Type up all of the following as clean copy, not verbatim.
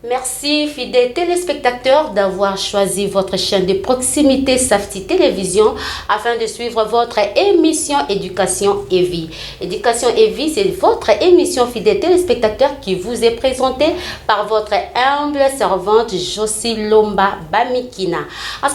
Merci, fidèles téléspectateurs, d'avoir choisi votre chaîne de proximité Safety Télévision afin de suivre votre émission Éducation et Vie. Éducation et Vie, c'est votre émission, fidèles téléspectateurs, qui vous est présentée par votre humble servante Josie Lomba Bamikina. En ce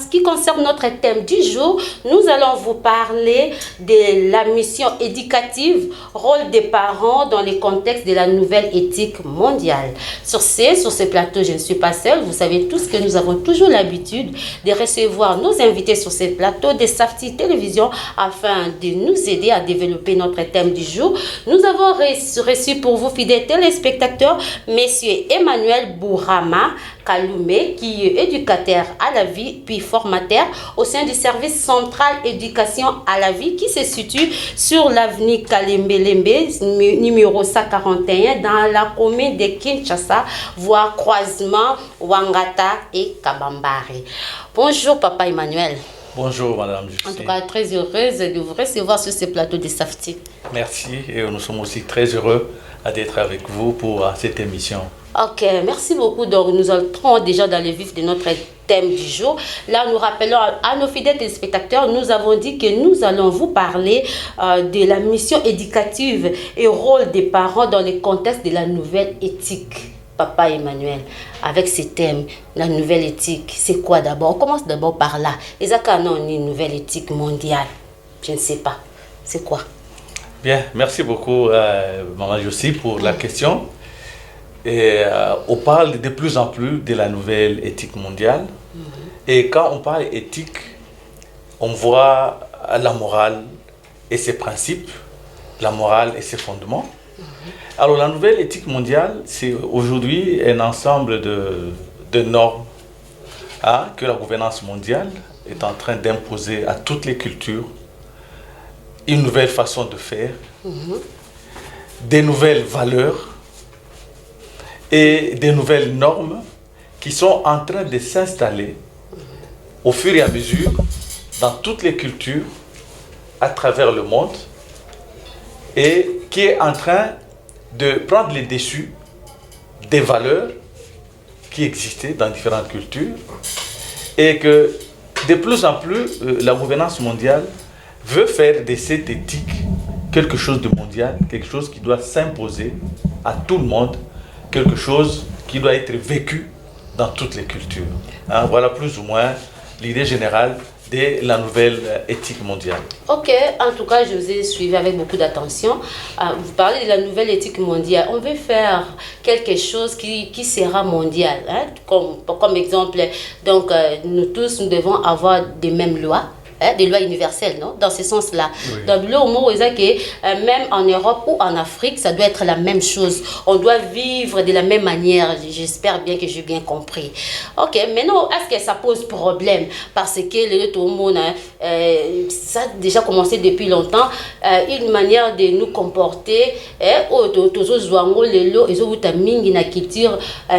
qui concerne notre thème du jour, nous allons vous parler de la mission éducative, rôle des parents dans le contexte de la nouvelle éthique mondiale. Sur ce plateau, je ne suis pas seule. Vous savez tous que nous avons toujours l'habitude de recevoir nos invités sur ce plateau de Safety Télévision afin de nous aider à développer notre thème du jour. Nous avons reçu pour vous, fidèles téléspectateurs, Monsieur Emmanuel Bourama Kaloumé, qui est éducateur à la vie puis formateur au sein du service central éducation à la vie qui se situe sur l'avenue Kalembe-Lembe, numéro 141 dans la commune de Kinshasa, voire croisement Wangata et Kabambare. Bonjour Papa Emmanuel. Bonjour Madame Justin. En tout cas, très heureuse de vous recevoir sur ce plateau de Safety. Merci et nous sommes aussi très heureux d'être avec vous pour cette émission. Ok, merci beaucoup. Donc, nous entrons déjà dans le vif de notre thème du jour. Là, nous rappelons à nos fidèles téléspectateurs, nous avons dit que nous allons vous parler de la mission éducative et rôle des parents dans le contexte de la nouvelle éthique. Papa Emmanuel, avec ce thème, la nouvelle éthique, c'est quoi d'abord? On commence d'abord par là. Et ça, quand on a une nouvelle éthique mondiale, je ne sais pas. C'est quoi? Bien, merci beaucoup, Maman Josie, pour la question. Et, on parle de plus en plus de la nouvelle éthique mondiale. Et quand on parle éthique, on voit la morale et ses principes, la morale et ses fondements. Alors la nouvelle éthique mondiale, c'est aujourd'hui un ensemble de normes que la gouvernance mondiale est en train d'imposer à toutes les cultures, une nouvelle façon de faire, des nouvelles valeurs et des nouvelles normes qui sont en train de s'installer au fur et à mesure dans toutes les cultures à travers le monde et qui est en train de prendre les dessus des valeurs qui existaient dans différentes cultures et que de plus en plus la gouvernance mondiale veut faire de cette éthique quelque chose de mondial, quelque chose qui doit s'imposer à tout le monde, quelque chose qui doit être vécu dans toutes les cultures. Voilà plus ou moins l'idée générale de la nouvelle éthique mondiale. Ok, en tout cas, je vous ai suivi avec beaucoup d'attention. Vous parlez de la nouvelle éthique mondiale. On veut faire quelque chose qui sera mondial. Comme exemple, donc, nous tous, nous devons avoir des mêmes lois. Des lois universelles, non? Dans ce sens-là. Oui. Dans le mot, même en Europe ou en Afrique, ça doit être la même chose. On doit vivre de la même manière. J'espère bien que j'ai bien compris. Ok, maintenant, est-ce que ça pose problème? Parce que tout le monde, ça a déjà commencé depuis longtemps, une manière de nous comporter,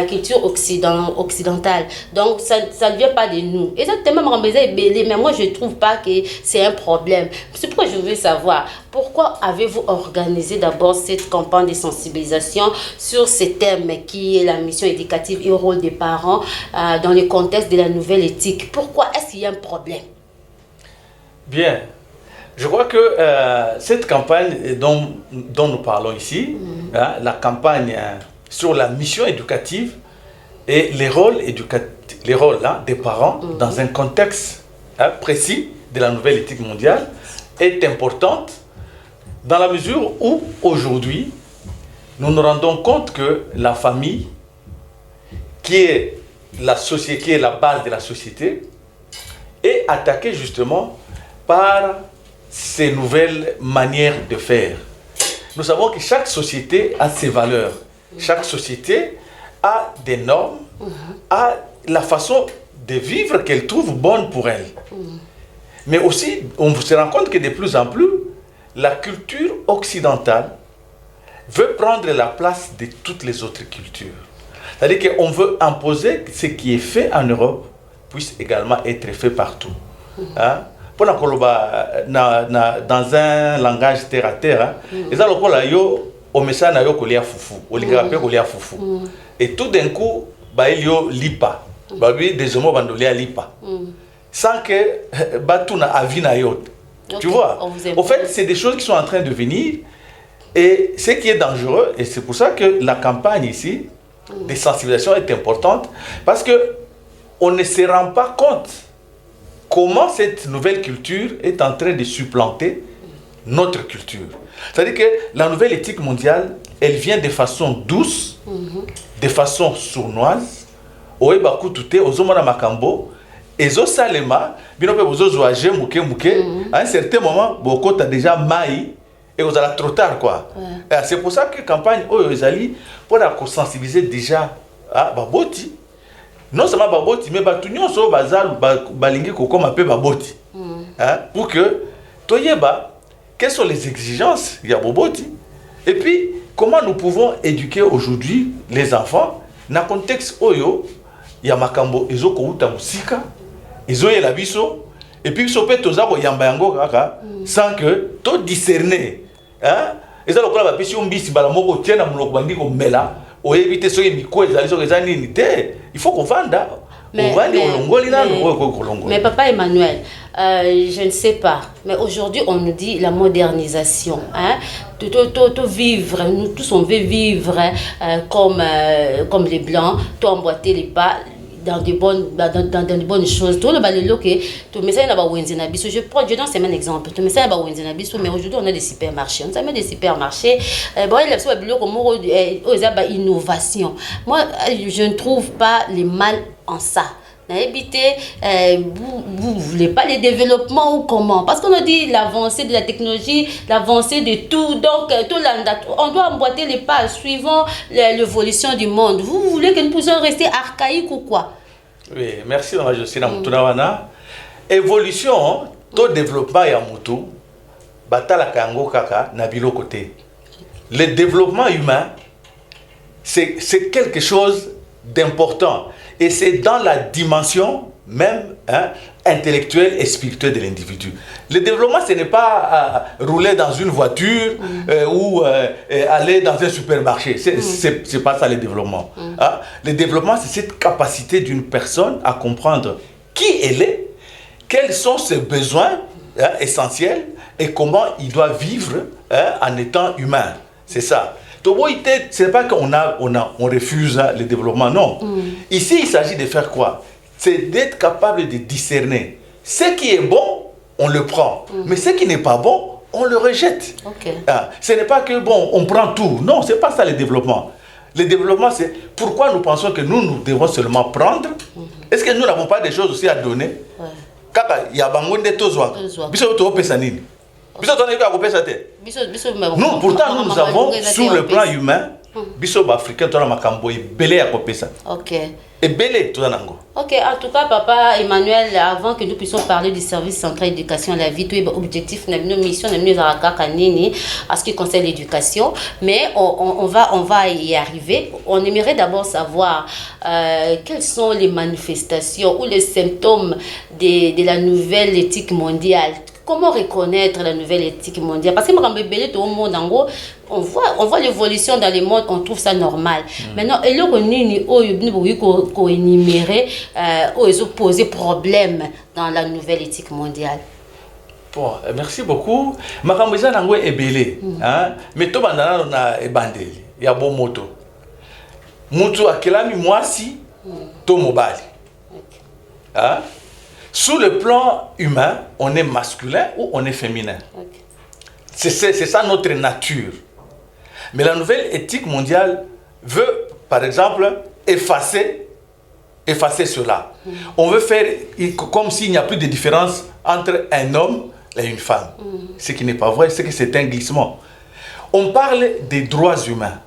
culture occidentale. Donc, ça ne vient pas de nous. Exactement, mais moi, je ne trouve pas que c'est un problème. C'est pourquoi je veux savoir, pourquoi avez-vous organisé d'abord cette campagne de sensibilisation sur ce thème qui est la mission éducative et le rôle des parents dans le contexte de la nouvelle éthique? Pourquoi est-ce qu'il y a un problème? Bien, je crois que cette campagne dont nous parlons ici, la campagne sur la mission éducative et les rôles des parents dans un contexte précis de la nouvelle éthique mondiale est importante dans la mesure où aujourd'hui nous nous rendons compte que la famille qui est la base de la société est attaquée justement par ces nouvelles manières de faire. Nous savons que chaque société a ses valeurs, chaque société a des normes, a la façon de vivre qu'elle trouve bonne pour elle. Mais aussi, on se rend compte que de plus en plus, la culture occidentale veut prendre la place de toutes les autres cultures. C'est-à-dire qu'on veut imposer que ce qui est fait en Europe puisse également être fait partout. Dans un langage terre à terre, au message na yo kolia fufu, au linga pe kolia fufu. Et tout d'un coup, bah il yo lipa. Bah oui, désormais bandolia lipa. Sans que batuna avina yot. Tu vois? En fait, c'est des choses qui sont en train de venir et ce qui est dangereux, et c'est pour ça que la campagne ici de sensibilisation est importante, parce que on ne se rend pas compte comment cette nouvelle culture est en train de supplanter notre culture. C'est-à-dire que la nouvelle éthique mondiale, elle vient de façon douce, de façon sournoise. Oeba kutute ozomona makambo ezo salema bino pe bozo zoaje muke à un certain moment boko ta déjà mai et vous allez trop tard quoi. C'est pour ça que campagne oyo ezali pour la sensibiliser déjà à baboti. Non seulement baboti mais batu nyonso bazal balingi kokoma pe baboti. Pour que toyeba quelles sont les exigences ya baboti et puis comment nous pouvons éduquer aujourd'hui les enfants dans le contexte oyo ya makambo ezo kouta musika ezo yela biso et puis biso pe toza ko yamba yango kaka sans que to discerner eza lokola ba pesi mbisi bala moko tiena muloko bandi ko mela o éviter so miko ezali so ezali nini te il faut qu'on vanda. Mais papa Emmanuel, je ne sais pas, mais aujourd'hui on nous dit la modernisation. Vivre, nous tous on veut vivre comme les blancs, tout emboîter les pas dans de bonnes choses. Tout le balelo que tout mais ça n'a pas wenzenabiso. Je donne un exemple. Tout mais ça n'a pas wenzenabiso, mais aujourd'hui on a des supermarchés. On a des supermarchés. Bon il y a ce balelo comme innovation. Moi je ne trouve pas les mal en ça. Vous voulez pas les développements ou comment? Parce qu'on a dit l'avancée de la technologie, l'avancée de tout, donc on doit emboîter les pas suivant l'évolution du monde. Vous voulez que nous puissions rester archaïques ou quoi? Oui, merci Mme Josina Moutunawana. Évolution, tout développement ya mutu, batala kango kaka na bilo côté. Le développement humain, c'est quelque chose d'important. Et c'est dans la dimension même intellectuelle et spirituelle de l'individu. Le développement, ce n'est pas rouler dans une voiture ou aller dans un supermarché. C'est pas ça le développement. Le développement, c'est cette capacité d'une personne à comprendre qui elle est, quels sont ses besoins essentiels et comment il doit vivre en étant humain. C'est ça. Ce n'est pas qu'on refuse le développement, non. Ici, il s'agit de faire quoi? C'est d'être capable de discerner. Ce qui est bon, on le prend. Mais ce qui n'est pas bon, on le rejette. Ce n'est pas que, bon, on prend tout. Non, ce n'est pas ça le développement. Le développement, c'est pourquoi nous pensons que nous devons seulement prendre. Est-ce que nous n'avons pas des choses aussi à donner? Il y a bangonde tozwa. Biso to pesanini. Nous, pourtant, nous avons, sur le plan humain, Biso Africain, tu as makambo et belé à Kopesa. Ok. Et belé, tout en Ok, en tout cas, papa Emmanuel, avant que nous puissions parler du service central d'éducation à la vie, tout est objectif, nos missions, à ce qui concerne l'éducation, mais on va y arriver. On aimerait d'abord savoir quelles sont les manifestations ou les symptômes de la nouvelle éthique mondiale. Comment reconnaître la nouvelle éthique mondiale? Parce que tout le monde, en gros, on voit l'évolution dans le monde, on trouve ça normal. Maintenant, il y a énuméré, ils ont posé problème dans la nouvelle éthique mondiale. Bon, merci beaucoup. Makamboza nango ebele, mais to bandana na ebandeli, ya bon moto. Mutu akelami mwasi, to mobali. Sous le plan humain, on est masculin ou on est féminin. C'est ça notre nature. Mais la nouvelle éthique mondiale veut, par exemple, effacer cela. On veut faire comme s'il n'y a plus de différence entre un homme et une femme. Ce qui n'est pas vrai, c'est que c'est un glissement. On parle des droits humains.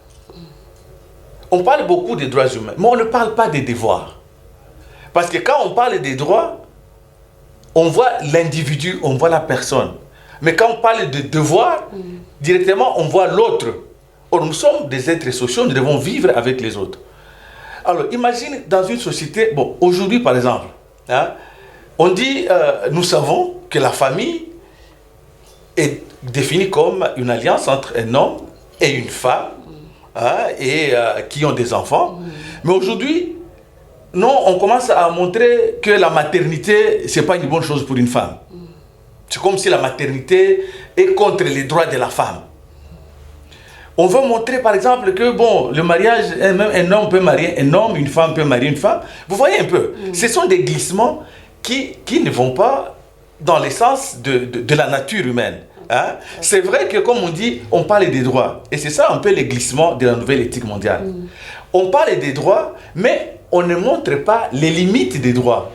On parle beaucoup des droits humains, mais on ne parle pas des devoirs. Parce que quand on parle des droits, on voit l'individu, on voit la personne. Mais quand on parle de devoir, directement, on voit l'autre. Or, nous sommes des êtres sociaux, nous devons vivre avec les autres. Alors, imagine dans une société, bon, aujourd'hui par exemple, on dit, nous savons que la famille est définie comme une alliance entre un homme et une femme, et qui ont des enfants. Mais aujourd'hui, non, on commence à montrer que la maternité, ce n'est pas une bonne chose pour une femme. C'est comme si la maternité est contre les droits de la femme. On veut montrer par exemple que bon, le mariage, même un homme peut marier un homme, une femme peut marier une femme. Vous voyez un peu, ce sont des glissements qui ne vont pas dans l'essence de la nature humaine. Hein? C'est vrai que comme on dit, on parle des droits. Et c'est ça un peu les glissements de la nouvelle éthique mondiale. On parle des droits, mais on ne montre pas les limites des droits.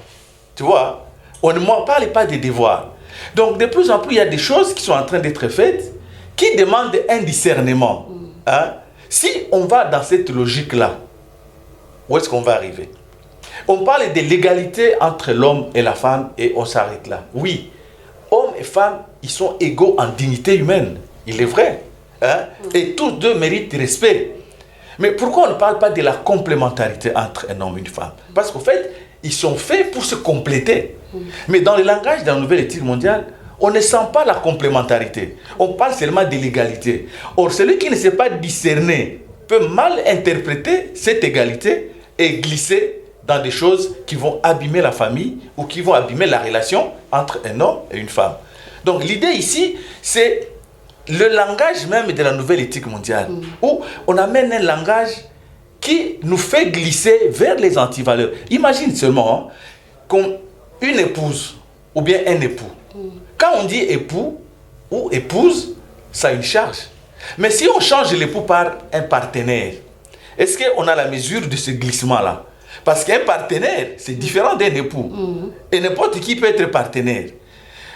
Tu vois, on ne parle pas des devoirs. Donc de plus en plus, il y a des choses qui sont en train d'être faites qui demandent un discernement. Hein? Si on va dans cette logique-là, où est-ce qu'on va arriver? On parle de l'égalité entre l'homme et la femme et on s'arrête là. Oui, hommes et femmes, ils sont égaux en dignité humaine. Il est vrai. Hein? Et tous deux méritent respect. Mais pourquoi on ne parle pas de la complémentarité entre un homme et une femme? Parce qu'en fait, ils sont faits pour se compléter. Mais dans le langage de la nouvelle éthique mondiale, on ne sent pas la complémentarité. On parle seulement de l'égalité. Or, celui qui ne sait pas discerner peut mal interpréter cette égalité et glisser dans des choses qui vont abîmer la famille ou qui vont abîmer la relation entre un homme et une femme. Donc l'idée ici, c'est le langage même de la nouvelle éthique mondiale, où on amène un langage qui nous fait glisser vers les antivaleurs. Imagine seulement comme une épouse ou bien un époux. Quand on dit époux ou épouse, ça a une charge. Mais si on change l'époux par un partenaire, est-ce qu'on a la mesure de ce glissement-là? Parce qu'un partenaire, c'est différent d'un époux. Et n'importe qui peut être partenaire.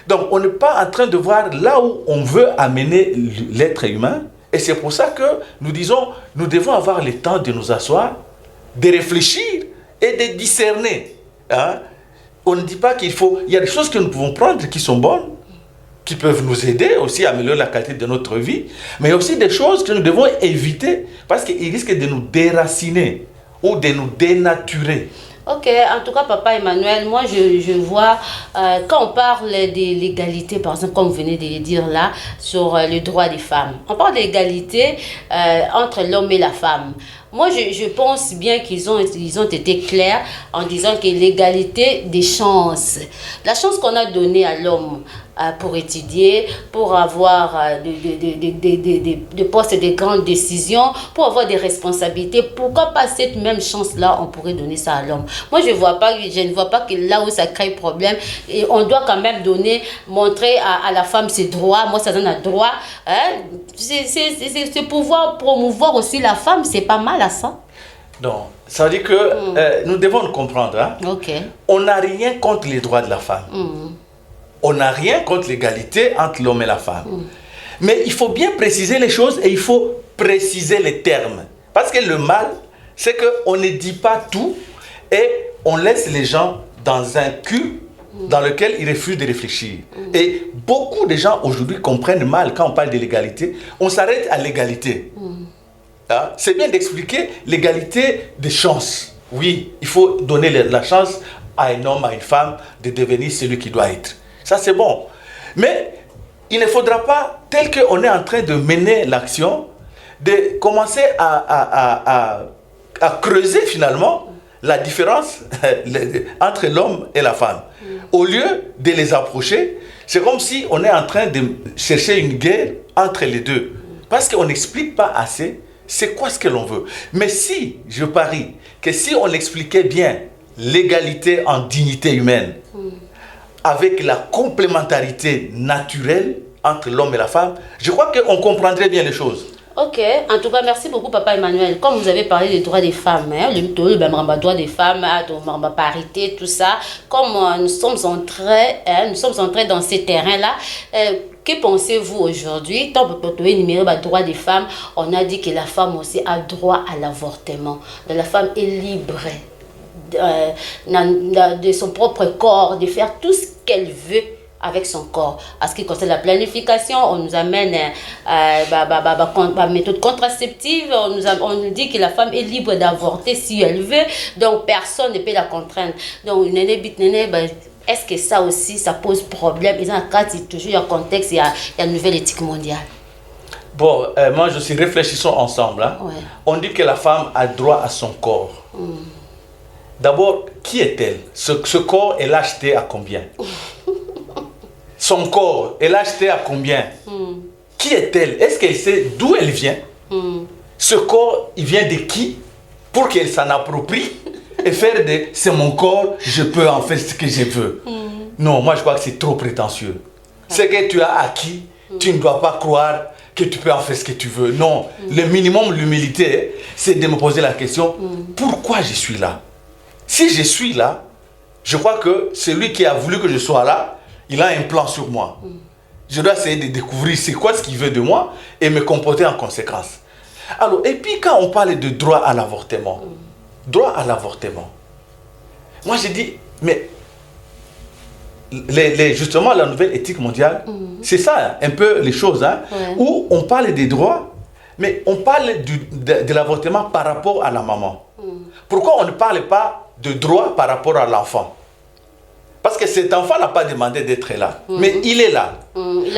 Donc, on n'est pas en train de voir là où on veut amener l'être humain. Et c'est pour ça que nous disons, nous devons avoir le temps de nous asseoir, de réfléchir et de discerner. Hein? On ne dit pas qu'il faut... Il y a des choses que nous pouvons prendre qui sont bonnes, qui peuvent nous aider aussi à améliorer la qualité de notre vie, mais il y a aussi des choses que nous devons éviter parce qu'ils risquent de nous déraciner ou de nous dénaturer. Ok, en tout cas, Papa Emmanuel, moi je vois, quand on parle de l'égalité, par exemple, comme vous venez de le dire là, sur le droit des femmes, on parle d'égalité entre l'homme et la femme. Moi, je pense bien qu'ils ont été clairs en disant que l'égalité des chances, la chance qu'on a donnée à l'homme pour étudier, pour avoir des postes de grandes décisions, pour avoir des responsabilités, pourquoi pas cette même chance-là, on pourrait donner ça à l'homme? Moi, je ne vois pas que là où ça crée problème, et on doit quand même montrer à la femme ses droits. Moi, ça donne un droit. Hein? C'est pouvoir promouvoir aussi la femme, c'est pas mal à ça. Donc, ça veut dire que nous devons le comprendre. Hein? Okay. On n'a rien contre les droits de la femme. On n'a rien contre l'égalité entre l'homme et la femme. Mais il faut bien préciser les choses et il faut préciser les termes. Parce que le mal, c'est qu'on ne dit pas tout et on laisse les gens dans un cul dans lequel ils refusent de réfléchir. Et beaucoup de gens aujourd'hui comprennent mal quand on parle de l'égalité. On s'arrête à l'égalité. Hein? C'est bien d'expliquer l'égalité des chances. Oui, il faut donner la chance à un homme, à une femme de devenir celui qu'il doit être. Ça, c'est bon. Mais il ne faudra pas, tel qu'on est en train de mener l'action, de commencer à creuser finalement la différence entre l'homme et la femme. Au lieu de les approcher, c'est comme si on est en train de chercher une guerre entre les deux. Parce qu'on n'explique pas assez c'est quoi ce que l'on veut. Mais si, je parie, que si on expliquait bien l'égalité en dignité humaine, avec la complémentarité naturelle entre l'homme et la femme, je crois qu'on comprendrait bien les choses. Ok, en tout cas, merci beaucoup, Papa Emmanuel. Comme vous avez parlé des droits des femmes, hein, le droit des femmes, la parité, tout ça, comme nous sommes entrés dans ces terrains-là, que pensez-vous aujourd'hui? Tant pour numéro le droit des femmes, on a dit que la femme aussi a droit à l'avortement. La femme est libre de son propre corps, de faire tout ce qu'elle veut avec son corps. En ce qui concerne la planification, on nous amène méthode contraceptive, on nous dit que la femme est libre d'avorter si elle veut, donc personne ne peut la contraindre. Donc, est-ce que ça aussi, ça pose problème? Et dans le cas, toujours il y a un contexte, il y a une nouvelle éthique mondiale. Bon, moi je suis réfléchissons ensemble. Hein. Ouais. On dit que la femme a droit à son corps. D'abord, qui est-elle? Ce corps, elle l'a acheté à combien? Son corps, elle l'a acheté à combien? Qui est-elle? Est-ce qu'elle sait d'où elle vient? Ce corps, il vient de qui? Pour qu'elle s'en approprie et faire de c'est mon corps, je peux en faire ce que je veux. Non, moi je crois que c'est trop prétentieux. Ce que tu as acquis, tu ne dois pas croire que tu peux en faire ce que tu veux. Non, le minimum, l'humilité, c'est de me poser la question, pourquoi je suis là? Si je suis là, je crois que celui qui a voulu que je sois là, il a un plan sur moi. Je dois essayer de découvrir c'est quoi ce qu'il veut de moi et me comporter en conséquence. Alors, et puis quand on parle de droit à l'avortement, moi j'ai dit, mais justement la nouvelle éthique mondiale, c'est ça un peu les choses, hein, où on parle des droits, mais on parle de l'avortement par rapport à la maman. Pourquoi on ne parle pas de droit par rapport à l'enfant? Parce que cet enfant n'a pas demandé d'être là, mais il est là.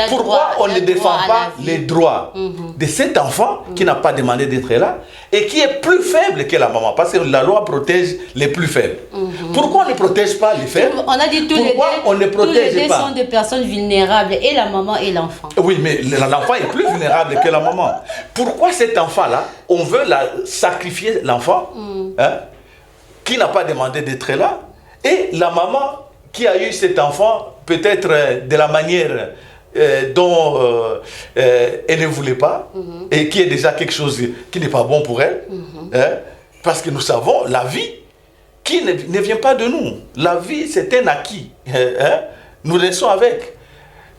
Pourquoi on ne défend pas les droits de cet enfant qui n'a pas demandé d'être là et qui est plus faible que la maman? Parce que la loi protège les plus faibles. Pourquoi on ne protège pas les faibles? On a dit tous les deux sont des personnes vulnérables, et la maman et l'enfant. Oui, mais l'enfant est plus vulnérable que la maman. Pourquoi cet enfant-là, on veut sacrifier l'enfant qui n'a pas demandé d'être là, et la maman qui a eu cet enfant, peut-être de la manière dont elle ne voulait pas, et qui est déjà quelque chose qui n'est pas bon pour elle, parce que nous savons, la vie qui ne vient pas de nous. La vie, c'est un acquis. Nous laissons avec.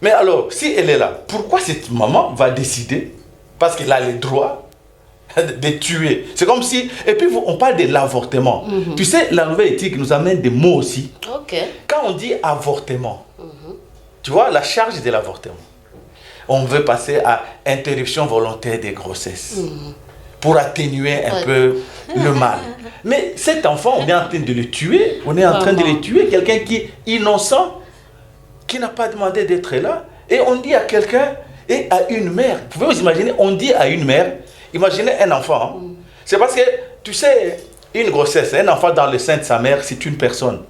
Mais alors, si elle est là, pourquoi cette maman va décider, parce qu'elle a le droit de tuer? C'est comme si... Et puis, on parle de l'avortement. Tu sais, la nouvelle éthique nous amène des mots aussi. Quand on dit avortement, tu vois, la charge de l'avortement, on veut passer à interruption volontaire des grossesses pour atténuer un peu le mal. Mais cet enfant, on est en train de le tuer. On est en train de le tuer. Quelqu'un qui est innocent, qui n'a pas demandé d'être là. Et on dit à quelqu'un, et à une mère, vous pouvez vous imaginer, on dit à une mère, imaginez un enfant. C'est parce que, tu sais, une grossesse, un enfant dans le sein de sa mère, c'est une personne.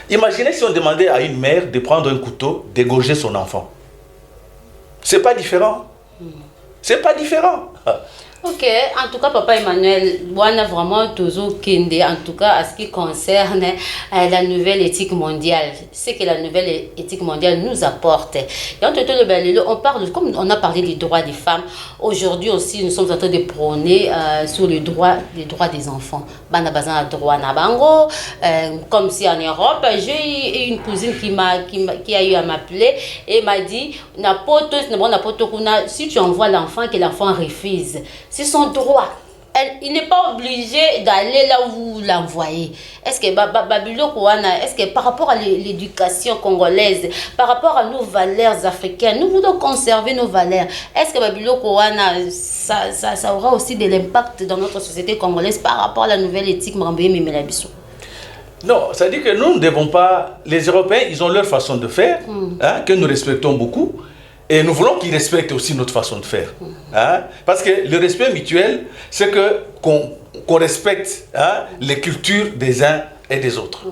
Imaginez si on demandait à une mère de prendre un couteau, d'égorger son enfant. C'est pas différent. C'est pas différent. Ok, en tout cas, Papa Emmanuel, on a vraiment toujours kende, en tout cas, à ce qui concerne la nouvelle éthique mondiale. C'est que la nouvelle éthique mondiale nous apporte. Et on parle, comme on a parlé des droits des femmes, aujourd'hui aussi, nous sommes en train de prôner sur les droits des enfants. Bana bazan droit na bango, comme si en Europe, j'ai une cousine qui a eu à m'appeler et m'a dit, si tu envoies l'enfant, que l'enfant refuse. C'est son droit. Il n'est pas obligé d'aller là où vous l'envoyez. Est-ce que est-ce que par rapport à l'éducation congolaise, par rapport à nos valeurs africaines, nous voulons conserver nos valeurs. Est-ce que Babilo Kouana, ça aura aussi de l'impact dans notre société congolaise par rapport à la nouvelle éthique Mramboye Memelabiso? Non, ça dit que nous ne devons pas... Les Européens, ils ont leur façon de faire, que nous respectons beaucoup. Et nous voulons qu'ils respectent aussi notre façon de faire. Parce que le respect mutuel, c'est qu'on respecte les cultures des uns et des autres.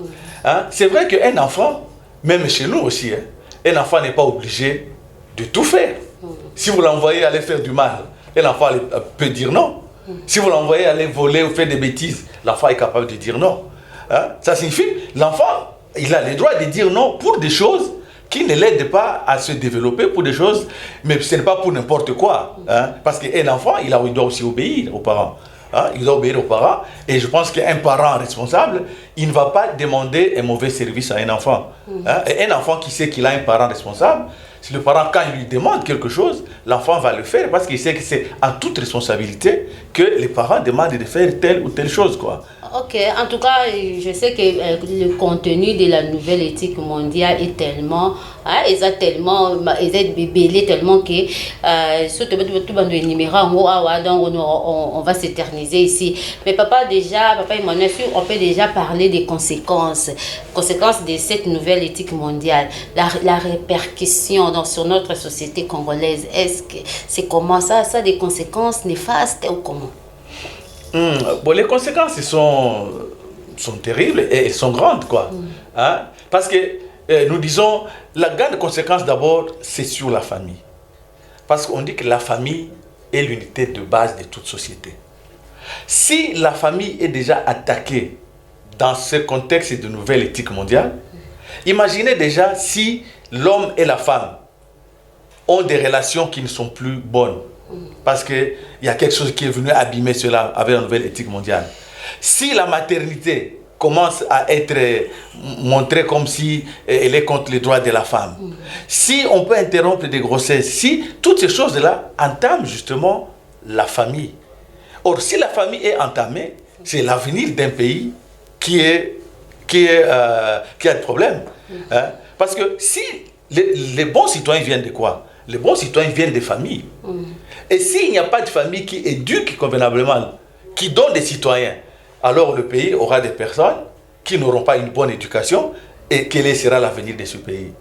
C'est vrai qu'un enfant, même chez nous aussi, un enfant n'est pas obligé de tout faire. Si vous l'envoyez aller faire du mal, l'enfant peut dire non. Si vous l'envoyez aller voler ou faire des bêtises, l'enfant est capable de dire non. Ça signifie l'enfant, il a le droit de dire non pour des choses qui ne l'aide pas à se développer, pour des choses, mais ce n'est pas pour n'importe quoi. Parce qu'un enfant, il doit aussi obéir aux parents. Il doit obéir aux parents. Et je pense qu'un parent responsable, il ne va pas demander un mauvais service à un enfant. Et un enfant qui sait qu'il a un parent responsable, si le parent, quand il lui demande quelque chose, l'enfant va le faire parce qu'il sait que c'est en toute responsabilité que les parents demandent de faire telle ou telle chose, quoi. Ok, en tout cas, je sais que le contenu de la nouvelle éthique mondiale est tellement, ils ont tellement, ils ont bébélé tellement que, surtout tout le numéro donc on va s'éterniser ici. Mais papa Emmanuel, on peut déjà parler des conséquences de cette nouvelle éthique mondiale, la répercussion donc, sur notre société congolaise. Est-ce que c'est comment ça a des conséquences néfastes ou comment? Bon, les conséquences sont terribles et elles sont grandes, quoi. Hein? Parce que nous disons, la grande conséquence d'abord, c'est sur la famille. Parce qu'on dit que la famille est l'unité de base de toute société. Si la famille est déjà attaquée dans ce contexte de nouvelle éthique mondiale, imaginez déjà si l'homme et la femme ont des relations qui ne sont plus bonnes. Parce qu'il y a quelque chose qui est venu abîmer cela avec la nouvelle éthique mondiale. Si la maternité commence à être montrée comme si elle est contre les droits de la femme, si on peut interrompre des grossesses, si toutes ces choses-là entament justement la famille. Or, si la famille est entamée, c'est l'avenir d'un pays qui a des problèmes. Hein? Parce que si les bons citoyens viennent de quoi? Les bons citoyens viennent des familles. Et s'il n'y a pas de famille qui éduque convenablement, qui donne des citoyens, alors le pays aura des personnes qui n'auront pas une bonne éducation et quel sera l'avenir de ce pays.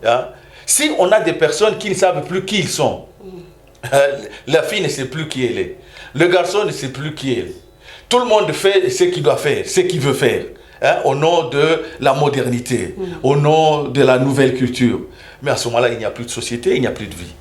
Hein? Si on a des personnes qui ne savent plus qui ils sont, la fille ne sait plus qui elle est, le garçon ne sait plus qui elle est, tout le monde fait ce qu'il doit faire, ce qu'il veut faire, hein, au nom de la modernité, au nom de la nouvelle culture. Mais à ce moment-là, il n'y a plus de société, il n'y a plus de vie.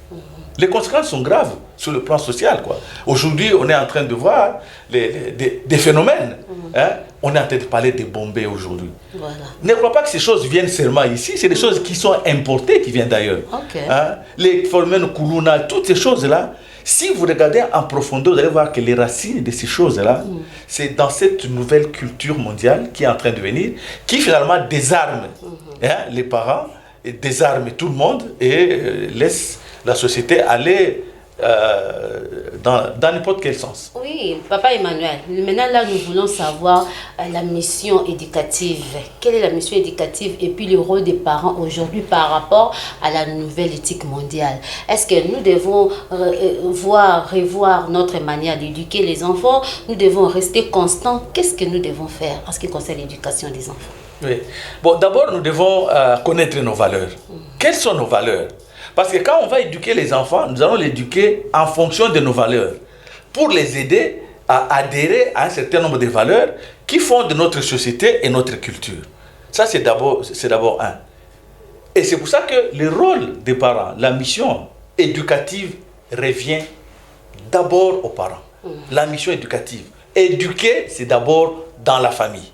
Les conséquences sont graves sur le plan social, quoi. Aujourd'hui, on est en train de voir des phénomènes. Hein? On est en train de parler des bombées aujourd'hui. Voilà. Ne crois pas que ces choses viennent seulement ici, c'est des choses qui sont importées, qui viennent d'ailleurs. Okay. Hein? Les phénomènes Kuluna, toutes ces choses-là, si vous regardez en profondeur, vous allez voir que les racines de ces choses-là, c'est dans cette nouvelle culture mondiale qui est en train de venir, qui finalement désarme les parents, et désarme tout le monde et laisse la société aller dans n'importe quel sens. Oui, papa Emmanuel, maintenant là nous voulons savoir la mission éducative. Quelle est la mission éducative et puis le rôle des parents aujourd'hui par rapport à la nouvelle éthique mondiale? Est-ce que nous devons revoir notre manière d'éduquer les enfants? Nous devons rester constants? Qu'est-ce que nous devons faire en ce qui concerne l'éducation des enfants? Oui. Bon, d'abord nous devons connaître nos valeurs. Quelles sont nos valeurs? Parce que quand on va éduquer les enfants, nous allons les éduquer en fonction de nos valeurs, pour les aider à adhérer à un certain nombre de valeurs qui font de notre société et notre culture. Ça, c'est d'abord un. Et c'est pour ça que le rôle des parents, la mission éducative revient d'abord aux parents. La mission éducative. Éduquer, c'est d'abord dans la famille.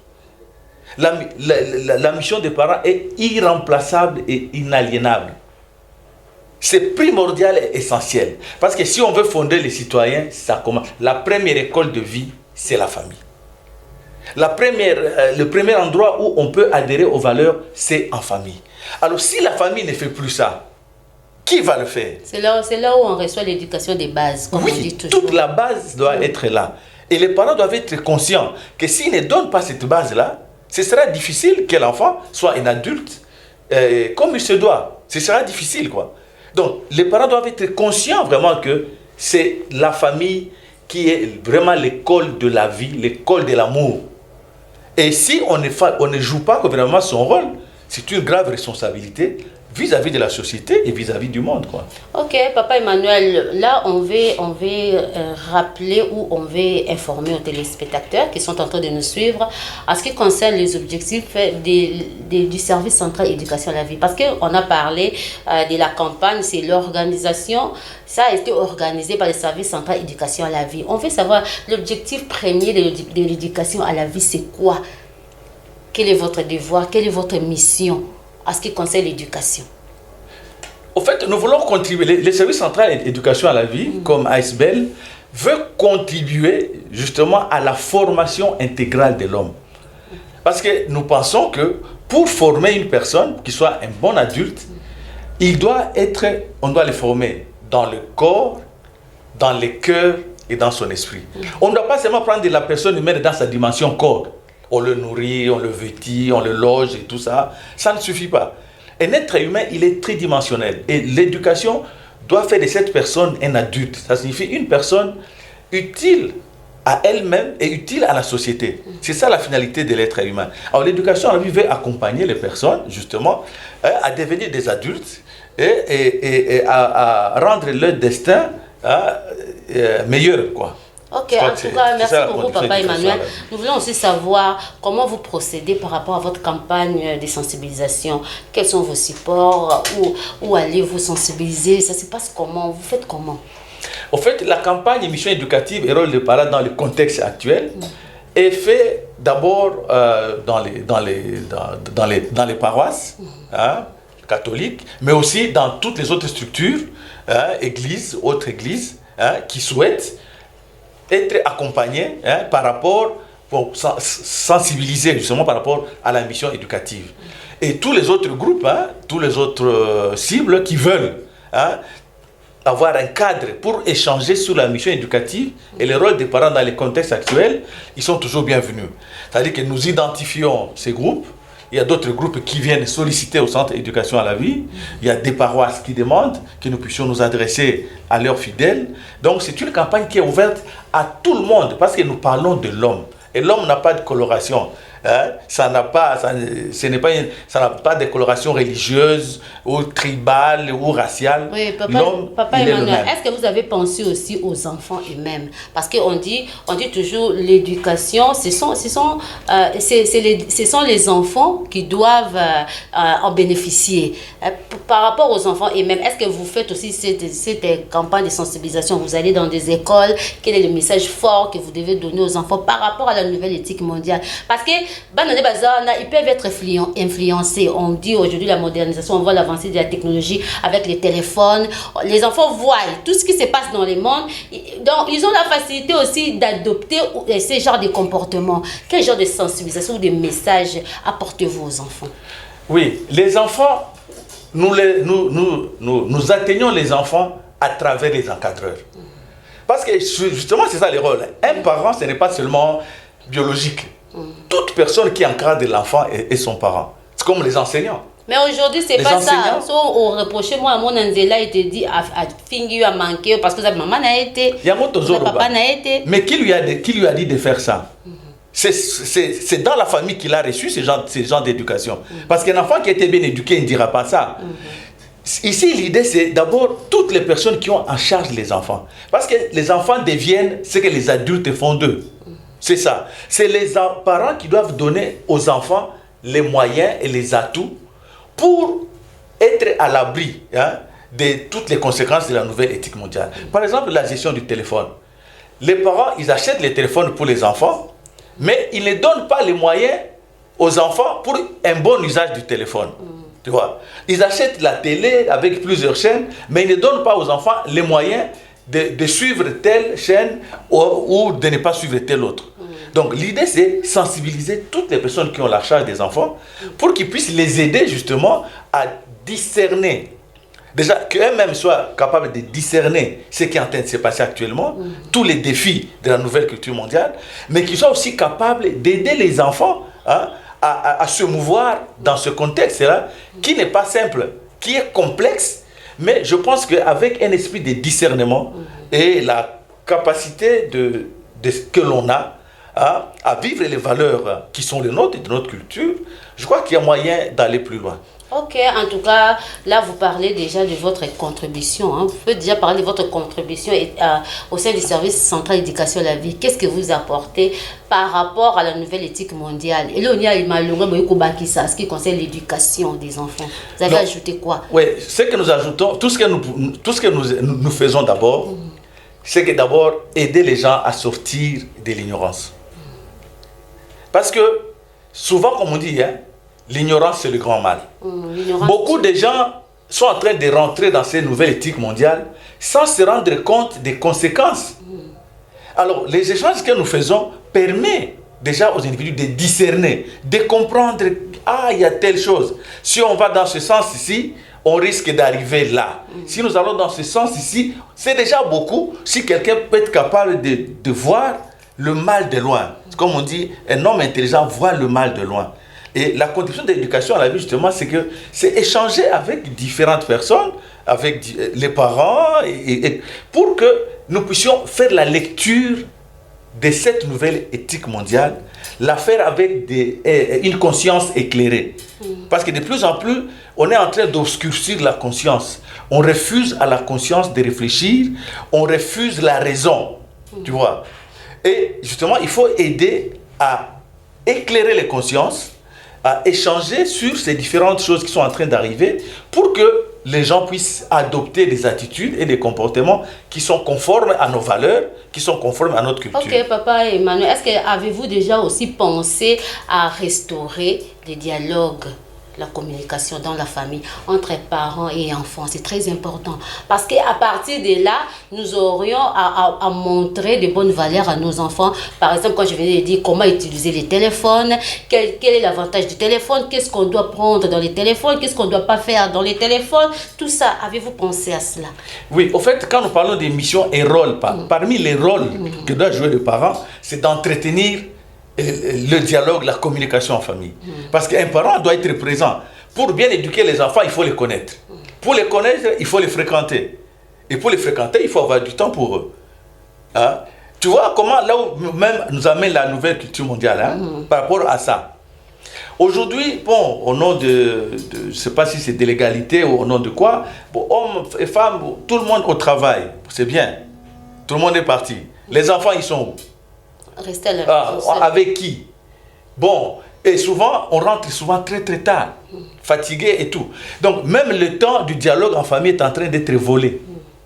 La mission des parents est irremplaçable et inaliénable. C'est primordial et essentiel. Parce que si on veut fonder les citoyens, ça commence. La première école de vie, c'est la famille. Le premier endroit où on peut adhérer aux valeurs, c'est en famille. Alors si la famille ne fait plus ça, qui va le faire? C'est là où on reçoit l'éducation des bases, comme on dit toujours. Toute la base doit être là. Et les parents doivent être conscients que s'ils ne donnent pas cette base-là, ce sera difficile que l'enfant soit un adulte comme il se doit. Ce sera difficile, quoi. Donc, les parents doivent être conscients vraiment que c'est la famille qui est vraiment l'école de la vie, l'école de l'amour. Et si on ne joue pas vraiment son rôle, c'est une grave responsabilité vis-à-vis de la société et vis-à-vis du monde, quoi. Ok, papa Emmanuel, là on veut rappeler ou on veut informer aux téléspectateurs qui sont en train de nous suivre en ce qui concerne les objectifs du service central éducation à la vie. Parce qu'on a parlé de la campagne, c'est l'organisation, ça a été organisé par le service central éducation à la vie. On veut savoir l'objectif premier de l'éducation à la vie, c'est quoi? Quel est votre devoir? Quelle est votre mission en ce qui concerne l'éducation? Au fait, nous voulons contribuer. Le service central d'éducation à la vie, comme ASBEL, veut contribuer justement à la formation intégrale de l'homme. Parce que nous pensons que pour former une personne qui soit un bon adulte, on doit le former dans le corps, dans le cœur et dans son esprit. On ne doit pas seulement prendre la personne humaine dans sa dimension corps. on le nourrit, on le vêtit, on le loge et tout ça. Ça ne suffit pas. Un être humain, il est tridimensionnel. Et l'éducation doit faire de cette personne un adulte. Ça signifie une personne utile à elle-même et utile à la société. C'est ça la finalité de l'être humain. Alors l'éducation, elle veut accompagner les personnes, justement, à devenir des adultes et à rendre leur destin meilleur, quoi. Ok, en tout cas, merci beaucoup, Papa Emmanuel. Nous voulons aussi savoir comment vous procédez par rapport à votre campagne de sensibilisation. Quels sont vos supports? Où allez-vous sensibiliser? Ça se passe comment? Vous faites comment? En fait, la campagne Mission éducative et rôle de parents dans le contexte actuel est fait d'abord dans les paroisses catholiques, mais aussi dans toutes les autres structures, églises, autres églises, qui souhaitent être accompagnés par rapport, pour sensibiliser justement par rapport à la mission éducative. Et tous les autres groupes, tous les autres cibles qui veulent avoir un cadre pour échanger sur la mission éducative et le rôle des parents dans les contextes actuels, ils sont toujours bienvenus. C'est-à-dire que nous identifions ces groupes. Il y a d'autres groupes qui viennent solliciter au centre éducation à la vie. Il y a des paroisses qui demandent que nous puissions nous adresser à leurs fidèles. Donc c'est une campagne qui est ouverte à tout le monde parce que nous parlons de l'homme. Et l'homme n'a pas de coloration. Ça n'a pas de coloration religieuse ou tribale ou raciale. Oui, Papa Emmanuel, est-ce que vous avez pensé aussi aux enfants eux-mêmes? Parce qu'on dit toujours l'éducation, ce sont les enfants qui doivent en bénéficier. Par rapport aux enfants eux-mêmes, est-ce que vous faites aussi cette campagne de sensibilisation? Vous allez dans des écoles, quel est le message fort que vous devez donner aux enfants par rapport à la nouvelle éthique mondiale? Parce que ils peuvent être influencés. On dit aujourd'hui la modernisation, on voit l'avancée de la technologie avec les téléphones. Les enfants voient tout ce qui se passe dans le monde. Donc, ils ont la facilité aussi d'adopter ce genre de comportement. Quel genre de sensibilisation ou de message apportez-vous aux enfants? Oui, les enfants, nous atteignons les enfants à travers les encadreurs. Parce que justement, c'est ça le rôle. Un parent, ce n'est pas seulement biologique. Toute personne qui encadre l'enfant est son parent. C'est comme les enseignants. Mais aujourd'hui, c'est pas ça. Si on reprochait moi à mon Anzela, il te dit à Fingi a manqué parce que sa maman n'a été, papa n'a été. Mais qui lui a dit de faire ça? C'est dans la famille qu'il a reçu ce genre d'éducation. Parce qu'un enfant qui a été bien éduqué, il ne dira pas ça. Ici, l'idée, c'est d'abord toutes les personnes qui ont en charge les enfants. Parce que les enfants deviennent ce que les adultes font d'eux. C'est ça. C'est les parents qui doivent donner aux enfants les moyens et les atouts pour être à l'abri de toutes les conséquences de la nouvelle éthique mondiale. Par exemple, la gestion du téléphone. Les parents, ils achètent les téléphones pour les enfants, mais ils ne donnent pas les moyens aux enfants pour un bon usage du téléphone. Tu vois? Ils achètent la télé avec plusieurs chaînes, mais ils ne donnent pas aux enfants les moyens de suivre telle chaîne ou de ne pas suivre telle autre. Donc l'idée, c'est sensibiliser toutes les personnes qui ont la charge des enfants pour qu'ils puissent les aider justement à discerner. Déjà, qu'eux-mêmes soient capables de discerner ce qui est en train de se passer actuellement, tous les défis de la nouvelle culture mondiale, mais qu'ils soient aussi capables d'aider les enfants à se mouvoir dans ce contexte-là, qui n'est pas simple, qui est complexe, mais je pense qu'avec un esprit de discernement et la capacité de ce que l'on a, à vivre les valeurs qui sont les nôtres et de notre culture, je crois qu'il y a moyen d'aller plus loin. Ok, en tout cas, là vous parlez déjà de votre contribution. Vous pouvez déjà parler de votre contribution au sein du service central d'éducation à la vie. Qu'est-ce que vous apportez par rapport à la nouvelle éthique mondiale? Et là, on y a ce qui concerne l'éducation des enfants. Vous avez ajouté quoi? Oui, ce que nous ajoutons, tout ce que nous faisons d'abord, c'est que d'abord aider les gens à sortir de l'ignorance. Parce que souvent, comme on dit, l'ignorance c'est le grand mal. Beaucoup de gens sont en train de rentrer dans ces nouvelles éthiques mondiales sans se rendre compte des conséquences. Alors, les échanges que nous faisons permettent déjà aux individus de discerner, de comprendre, il y a telle chose. Si on va dans ce sens ici, on risque d'arriver là. Si nous allons dans ce sens ici, c'est déjà beaucoup. Si quelqu'un peut être capable de voir le mal de loin. Comme on dit, un homme intelligent voit le mal de loin. Et la condition de l'éducation à la vie, justement, c'est que c'est échanger avec différentes personnes, avec les parents, et pour que nous puissions faire la lecture de cette nouvelle éthique mondiale, la faire avec une conscience éclairée. Parce que de plus en plus, on est en train d'obscurcir la conscience. On refuse à la conscience de réfléchir, on refuse la raison, tu vois. Et justement, il faut aider à éclairer les consciences, à échanger sur ces différentes choses qui sont en train d'arriver pour que les gens puissent adopter des attitudes et des comportements qui sont conformes à nos valeurs, qui sont conformes à notre culture. Ok, papa Emmanuel, est-ce que avez-vous déjà aussi pensé à restaurer les dialogues, la communication dans la famille entre parents et enfants? C'est très important parce qu'à partir de là, nous aurions à montrer de bonnes valeurs à nos enfants. Par exemple, quand je venais de dire comment utiliser les téléphones, quel est l'avantage du téléphone, qu'est-ce qu'on doit prendre dans les téléphones, qu'est-ce qu'on ne doit pas faire dans les téléphones, tout ça, avez-vous pensé à cela? Oui, au fait, quand nous parlons des missions et rôles, parmi les rôles que doit jouer le parent, c'est d'entretenir le dialogue, la communication en famille. Parce qu'un parent doit être présent. Pour bien éduquer les enfants, il faut les connaître. Pour les connaître, il faut les fréquenter. Et pour les fréquenter, il faut avoir du temps pour eux. Hein? Tu vois comment, là où même nous amène la nouvelle culture mondiale, hein, par rapport à ça. Aujourd'hui, bon, au nom je ne sais pas si c'est de l'égalité ou au nom de quoi, bon, hommes et femmes, tout le monde au travail, c'est bien. Tout le monde est parti. Les enfants, ils sont où? Rester à la maison. Avec qui? Bon, et souvent, on rentre souvent très très tard, fatigué et tout. Donc, même le temps du dialogue en famille est en train d'être volé.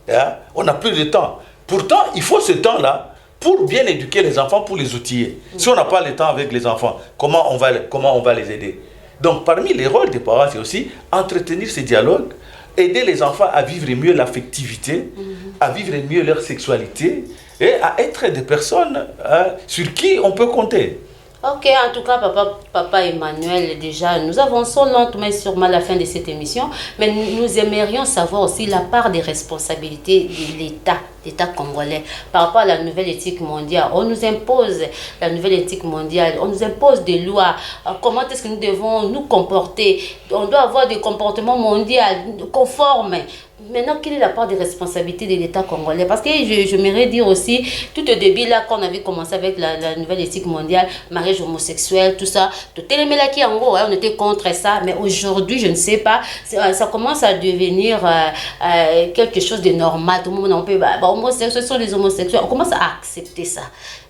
Hein? On n'a plus de temps. Pourtant, il faut ce temps-là pour bien éduquer les enfants, pour les outiller. Si on n'a pas le temps avec les enfants, comment on va les aider? Donc, parmi les rôles des parents, c'est aussi entretenir ces dialogues, aider les enfants à vivre mieux l'affectivité, à vivre mieux leur sexualité, et à être des personnes sur qui on peut compter. Ok, en tout cas, papa Emmanuel, déjà, nous avançons lentement mais sûrement à la fin de cette émission, mais nous aimerions savoir aussi la part des responsabilités de l'État congolais par rapport à la nouvelle éthique mondiale. On nous impose la nouvelle éthique mondiale, on nous impose des lois. Comment est-ce que nous devons nous comporter? On doit avoir des comportements mondiaux conformes. Maintenant, quelle est la part des responsabilités de l'État congolais? Parce que j'aimerais dire aussi, tout au début, là, quand on avait commencé avec la nouvelle éthique mondiale, mariage homosexuel, tout ça, tout qui en gros, on était contre ça, mais aujourd'hui, je ne sais pas, ça commence à devenir quelque chose de normal. Tout le monde, on peut, homosexuels, ce sont les homosexuels, on commence à accepter ça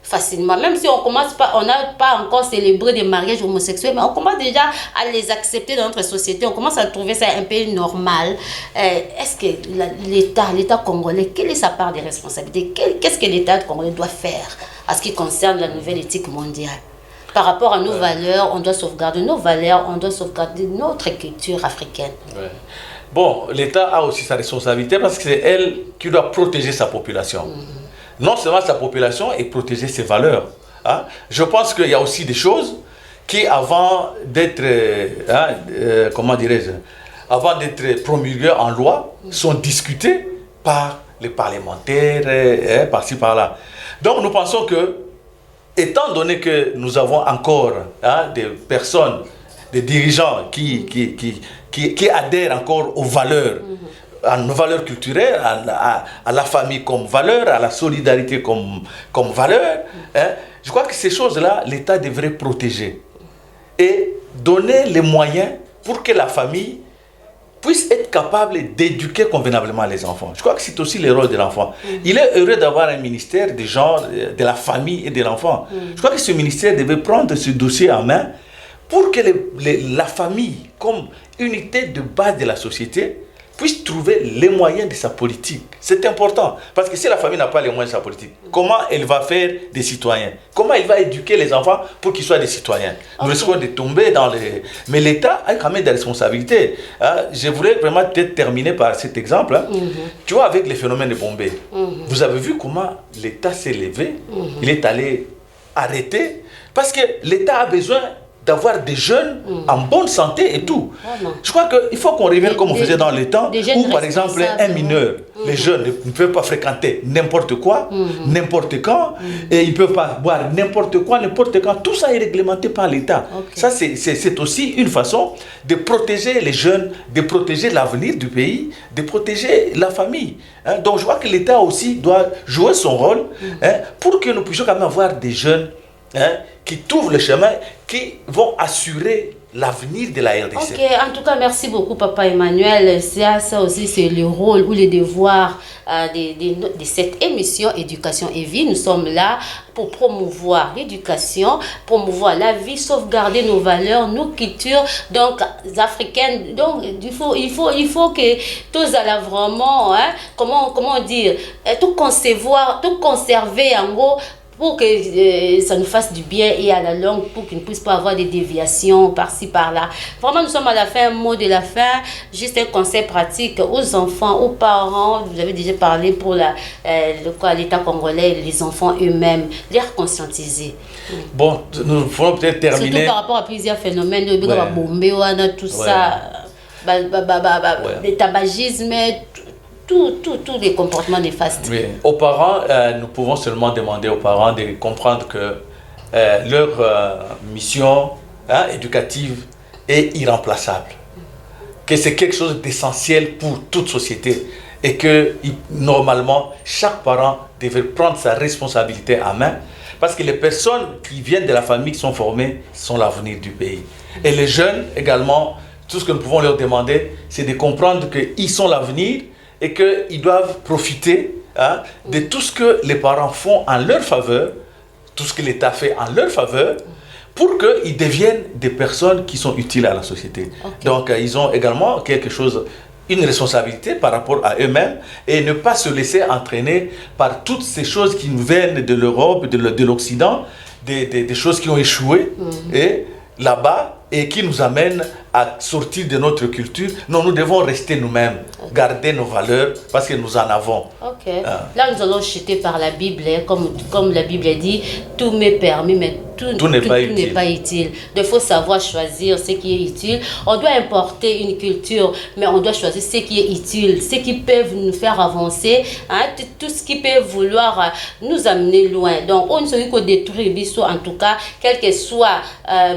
facilement, même si on n'a pas encore célébré des mariages homosexuels, mais on commence déjà à les accepter dans notre société, on commence à trouver ça un peu normal. Est-ce que l'État congolais, quelle est sa part des responsabilités? Qu'est-ce que l'État congolais doit faire à ce qui concerne la nouvelle éthique mondiale? Par rapport à nos valeurs, on doit sauvegarder nos valeurs, on doit sauvegarder notre culture africaine. Ouais. Bon, l'État a aussi sa responsabilité parce que c'est elle qui doit protéger sa population. Non seulement sa population et protéger ses valeurs. Hein? Je pense qu'il y a aussi des choses qui, avant d'être, comment dirais-je, avant d'être promulguées en loi, sont discutées par les parlementaires, par-ci, par-là. Donc nous pensons que, étant donné que nous avons encore des personnes, des dirigeants qui adhèrent encore aux valeurs, à nos valeurs culturelles, à la famille comme valeur, à la solidarité comme valeur. Je crois que ces choses-là, l'État devrait protéger et donner les moyens pour que la famille puisse être capable d'éduquer convenablement les enfants. Je crois que c'est aussi le rôle de l'enfant. Il est heureux d'avoir un ministère du genre de la famille et de l'enfant. Je crois que ce ministère devait prendre ce dossier en main pour que la famille, comme unité de base de la société, puisse trouver les moyens de sa politique. C'est important. Parce que si la famille n'a pas les moyens de sa politique, comment elle va faire des citoyens? Comment elle va éduquer les enfants pour qu'ils soient des citoyens? Nous risquons de tomber dans les... Mais l'État a quand même des responsabilités. Je voulais vraiment peut-être terminer par cet exemple. Tu vois, avec les phénomènes de Bombay, vous avez vu comment l'État s'est levé. Il est allé arrêter. Parce que l'État a besoin d'avoir des jeunes en bonne santé et tout. Vraiment. Je crois qu'il faut qu'on revienne comme on faisait dans les temps, où par exemple un mineur, les jeunes ne peuvent pas fréquenter n'importe quoi, n'importe quand, et ils ne peuvent pas boire n'importe quoi, n'importe quand. Tout ça est réglementé par l'État. Ça, c'est aussi une façon de protéger les jeunes, de protéger l'avenir du pays, de protéger la famille. Hein. Donc je crois que l'État aussi doit jouer son rôle pour que nous puissions quand même avoir des jeunes qui trouvent le chemin, qui vont assurer l'avenir de la RDC. Ok, en tout cas, merci beaucoup, Papa Emmanuel. Ça aussi, c'est le rôle ou les devoirs de cette émission Éducation et Vie. Nous sommes là pour promouvoir l'éducation, promouvoir la vie, sauvegarder nos valeurs, nos cultures donc africaines. Donc, il faut que tous allons vraiment, comment dire, tout concevoir, tout conserver en gros, pour que ça nous fasse du bien et à la longue, pour qu'il ne puisse pas avoir des déviations par-ci, par-là. Vraiment, nous sommes à la fin, un mot de la fin, juste un conseil pratique aux enfants, aux parents. Vous avez déjà parlé pour l'État congolais, les enfants eux-mêmes, les conscientiser. Bon, nous pourrons peut-être terminer. Surtout par rapport à plusieurs phénomènes, tout ça, le tabagisme, tous les comportements néfastes. Oui. Aux parents, nous pouvons seulement demander aux parents de comprendre que leur mission éducative est irremplaçable. Que c'est quelque chose d'essentiel pour toute société et que normalement, chaque parent devrait prendre sa responsabilité en main parce que les personnes qui viennent de la famille qui sont formées sont l'avenir du pays. Et les jeunes également, tout ce que nous pouvons leur demander, c'est de comprendre qu'ils sont l'avenir et qu'ils doivent profiter de tout ce que les parents font en leur faveur, tout ce que l'État fait en leur faveur, pour qu'ils deviennent des personnes qui sont utiles à la société. Donc, ils ont également quelque chose, une responsabilité par rapport à eux-mêmes et ne pas se laisser entraîner par toutes ces choses qui nous viennent de l'Europe, de l'Occident, des choses qui ont échoué et là-bas et qui nous amènent à sortir de notre culture. Non, nous devons rester nous-mêmes, garder nos valeurs parce que nous en avons. Là, nous allons chuter par la Bible, comme la Bible dit, tout m'est permis, mais tout n'est pas utile. Il faut savoir choisir ce qui est utile. On doit importer une culture, mais on doit choisir ce qui est utile, ce qui peut nous faire avancer, tout ce qui peut vouloir nous amener loin. Donc, on ne se dit qu'au détruire, en tout cas, quelle que soit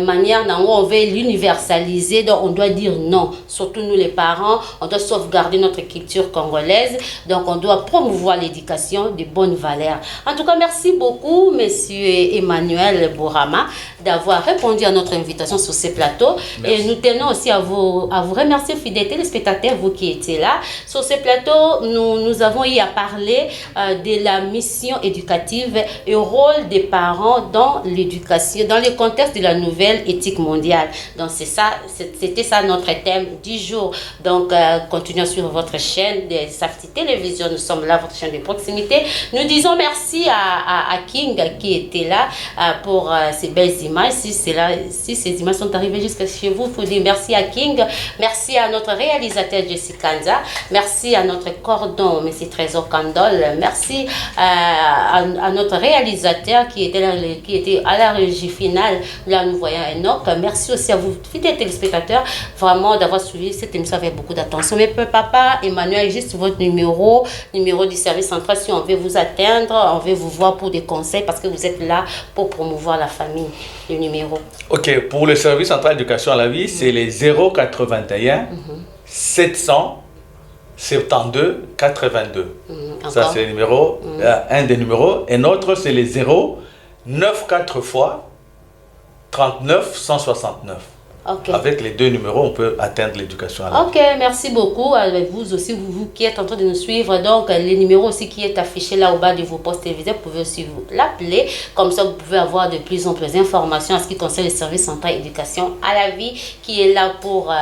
manière dont on veut l'universaliser. Donc, on doit dire non. Surtout nous, les parents, on doit sauvegarder notre culture congolaise. Donc, on doit promouvoir l'éducation de bonnes valeurs. En tout cas, merci beaucoup, monsieur Emmanuel Bourama, d'avoir répondu à notre invitation sur ce plateau. Merci. Et nous tenons aussi à vous remercier, fidèles téléspectateurs, vous qui étiez là. Sur ce plateau, nous avons eu à parler de la mission éducative et au rôle des parents dans l'éducation, dans le contexte de la nouvelle éthique mondiale. Donc, c'était ça notre thème du jour. Donc, continuez sur votre chaîne de Safety Télévision. Nous sommes là, votre chaîne de proximité. Nous disons merci à King qui était là pour ces belles images. Si ces images sont arrivées jusqu'à chez vous, il faut dire merci à King. Merci à notre réalisateur Jessica Kanza. Merci à notre cordon, M. Trésor Kandol. Merci à notre réalisateur qui était à la régie finale. Là, nous voyons Enoch. Merci aussi à vous, fidèles téléspectateurs, vraiment d'avoir suivi cette émission avec beaucoup d'attention. Mais papa, Emmanuel, juste votre numéro du service central, si on veut vous atteindre, on veut vous voir pour des conseils, parce que vous êtes là pour promouvoir la famille. Le numéro. Ok, pour le service central d'éducation à la vie, c'est les 081 772 82. Ça, c'est le numéro, un des numéros. Et l'autre, c'est les 094 fois 39 169. Avec les deux numéros, on peut atteindre l'éducation à la vie. Merci beaucoup. Avec vous aussi, vous qui êtes en train de nous suivre. Donc, les numéros aussi qui est affiché là au bas de vos postes télévisés, vous pouvez aussi vous l'appeler. Comme ça, vous pouvez avoir de plus en plus d'informations en ce qui concerne le service central éducation à la vie, qui est là pour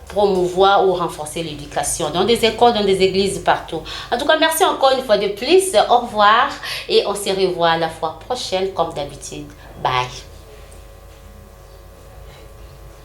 promouvoir ou renforcer l'éducation dans des écoles, dans des églises, partout. En tout cas, merci encore une fois de plus. Au revoir et on se revoit la fois prochaine comme d'habitude. Bye.